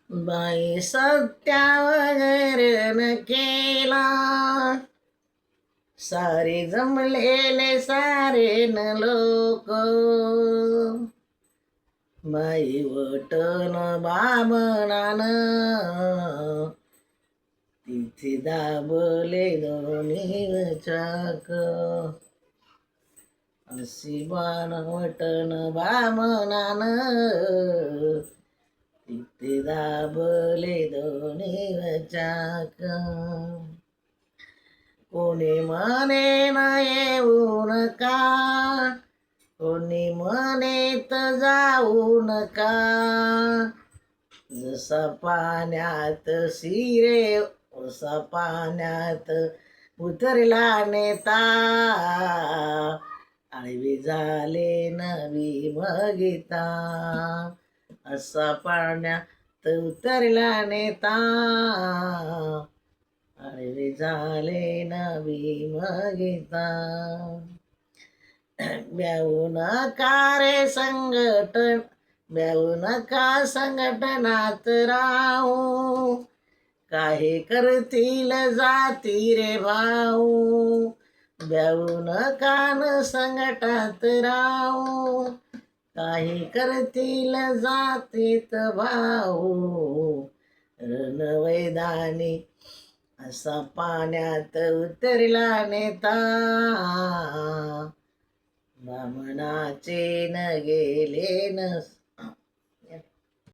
बाई सत्यावर न केला, सारे जमलेले सारे न लोक. बाई वटन बामणान, तिथे दाबले दोन्ही चाक. अशी वटन बामणान, तिथे दाबले दोन्ही चाक. कोणी म्हणे न येऊ नका, कोणी म्हणेत जाऊ नका. जसा पाण्यात शिरे, जसा पाण्यात उतरला नेता, आळवी झाले नवी भगिता. असा पाण्यात उतरला नेता, आळवी झाले नवी भगिता. ब्याऊ नका रे संघटन, ब्याऊ नका संघटनात राहू. काही करतील जाती रे भाऊ, ब्याऊ नका न संघटात राहू. काही करतील जातीत भाऊ, रणवैदानी असा पाण्यात उतरला नेता. बामणाचे न गेले न